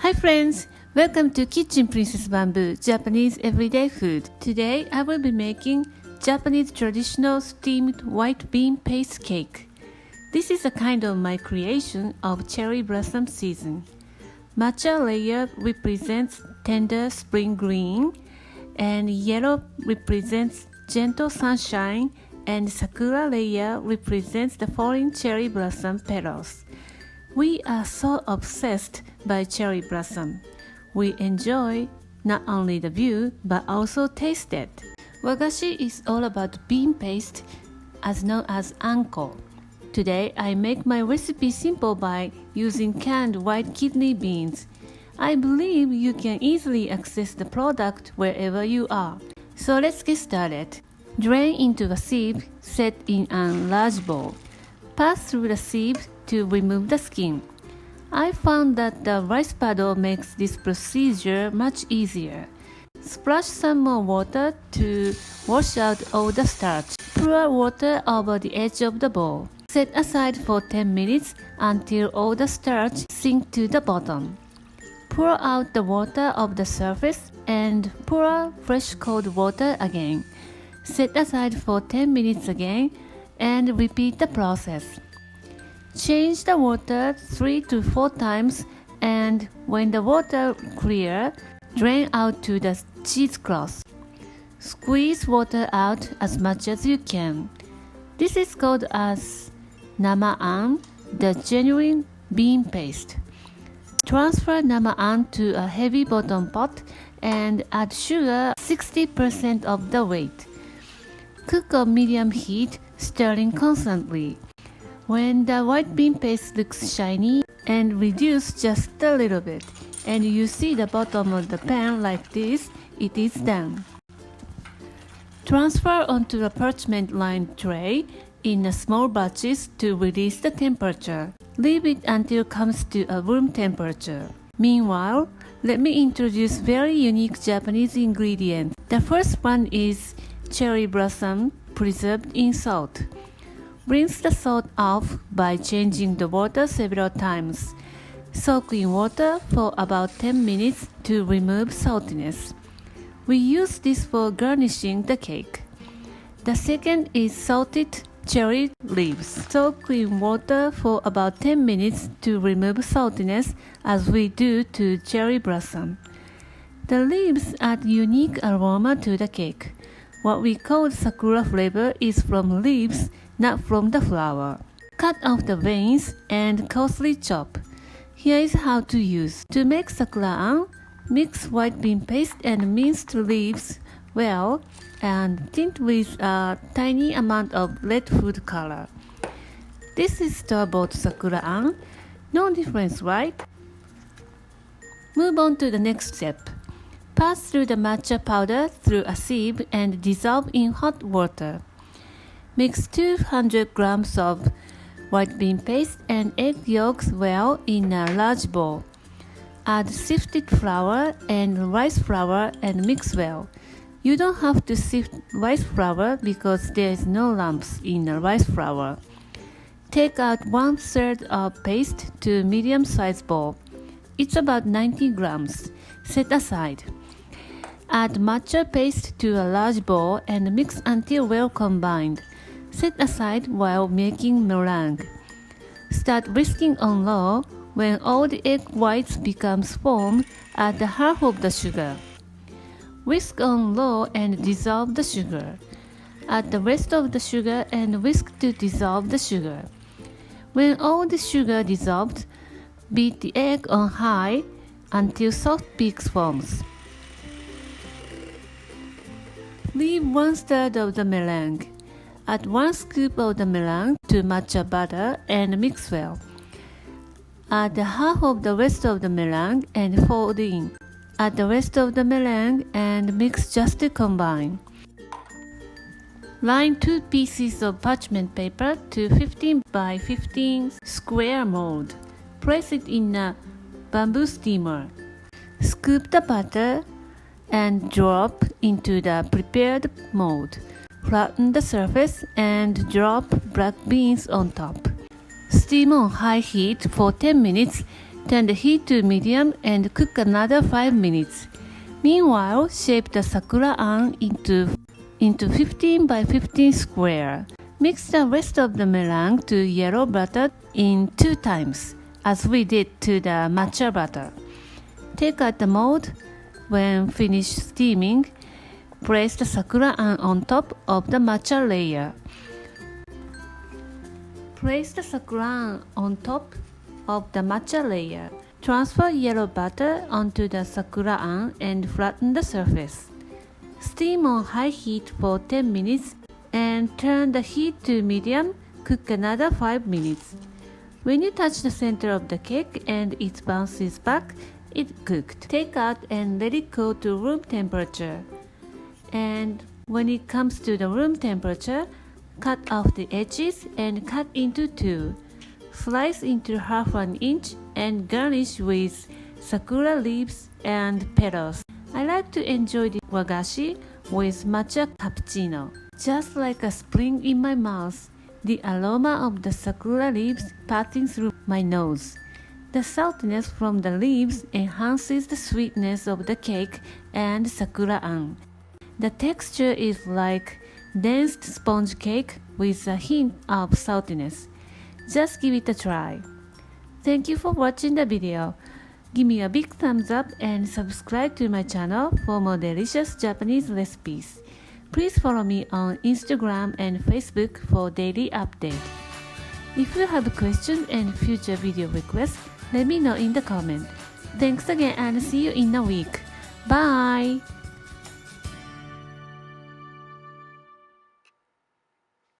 Hi friends, welcome to Kitchen Princess Bamboo Japanese Everyday Food. Today I will be making Japanese traditional steamed white bean paste cake. This is a kind of my creation of cherry blossom season. Matcha layer represents tender spring green, and yellow represents gentle sunshine, and Sakura layer represents the falling cherry blossom petals. We are so obsessed by cherry blossom. We enjoy not only the view but also taste it. Wagashi is all about bean paste, as known as anko. Today I make my recipe simple by using canned white kidney beans. I believe you can easily access the product wherever you are. So let's get started. Drain into a sieve set in a large bowl. Pass through the sieve to remove the skin. I found that the rice paddle makes this procedure much easier. Splash some more water to wash out all the starch. Pour water over the edge of the bowl. Set aside for 10 minutes until all the starch sinks to the bottom. Pour out the water of the surface and pour fresh cold water again. Set aside for 10 minutes again and repeat the process. Change the water 3 to 4 times, and when the water clears, drain out to the cheesecloth. Squeeze water out as much as you can. This is called as Sakura An, the genuine bean paste. Transfer Sakura An to a heavy bottom pot and add sugar 60% of the weight. Cook on medium heat, stirring constantly. When the white bean paste looks shiny and reduced just a little bit, and you see the bottom of the pan like this, it is done. Transfer onto a parchment-lined tray in a small batches to release the temperature. Leave it until it comes to a room temperature. Meanwhile, let me introduce very unique Japanese ingredients. The first one is cherry blossom preserved in salt. Rinse the salt off by changing the water several times. Soak in water for about 10 minutes to remove saltiness. We use this for garnishing the cake. The second is salted cherry leaves. Soak in water for about 10 minutes to remove saltiness, as we do to cherry blossom. The leaves add unique aroma to the cake. What we call sakura flavor is from leaves, not from the flower. Cut off the veins and coarsely chop. Here is how to use. To make Sakura An, mix white bean paste and minced leaves well and tint with a tiny amount of red food color. This is store-bought Sakura An. No difference, right? Move on to the next step. Pass through the matcha powder through a sieve and dissolve in hot water. Mix 200 grams of white bean paste and egg yolks well in a large bowl. Add sifted flour and rice flour and mix well. You don't have to sift rice flour because there is no lumps in the rice flour. Take out 1/3 of paste to medium-sized bowl. It's about 90 grams. Set aside. Add matcha paste to a large bowl and mix until well combined. Set aside while making meringue. Start whisking on low. When all the egg whites becomes foam, add half of the sugar. Whisk on low and dissolve the sugar. Add the rest of the sugar and whisk to dissolve the sugar. When all the sugar dissolved, beat the egg on high until soft peaks forms. Leave 1/3 of the meringue. Add 1 scoop of the meringue to matcha butter and mix well. Add half of the rest of the meringue and fold in. Add the rest of the meringue and mix just to combine. Line 2 pieces of parchment paper to 15 by 15 square mold. Place it in a bamboo steamer. Scoop the butter and drop into the prepared mold. Flatten the surface and drop black beans on top. Steam on high heat for 10 minutes Turn the heat to medium and cook another 5 minutes. Meanwhile, shape the Sakura An into 15 by 15 square. Mix the rest of the meringue to yellow butter in 2 times, as we did to the matcha butter. Take out the mold. When finished steaming, place the Sakura An on top of the matcha layer. Place the Sakura An on top of the matcha layer. Transfer yellow butter onto the Sakura An and flatten the surface. Steam on high heat for 10 minutes and turn the heat to medium. Cook another 5 minutes. When you touch the center of the cake and it bounces back, it's cooked. Take out and let it cool to room temperature. And when it comes to the room temperature, cut off the edges and cut into 2. Slice into half an inch and garnish with sakura leaves and petals. I like to enjoy the wagashi with matcha cappuccino. Just like a spring in my mouth, the aroma of the sakura leaves passing through my nose. The saltiness from the leaves enhances the sweetness of the cake and Sakura An. The texture is like dense sponge cake with a hint of saltiness. Just give it a try. Thank you for watching the video. Give me a big thumbs up and subscribe to my channel for more delicious Japanese recipes. Please follow me on Instagram and Facebook for daily updates. If you have questions and future video requests, let me know in the comment. Thanks again and see you in a week. Bye!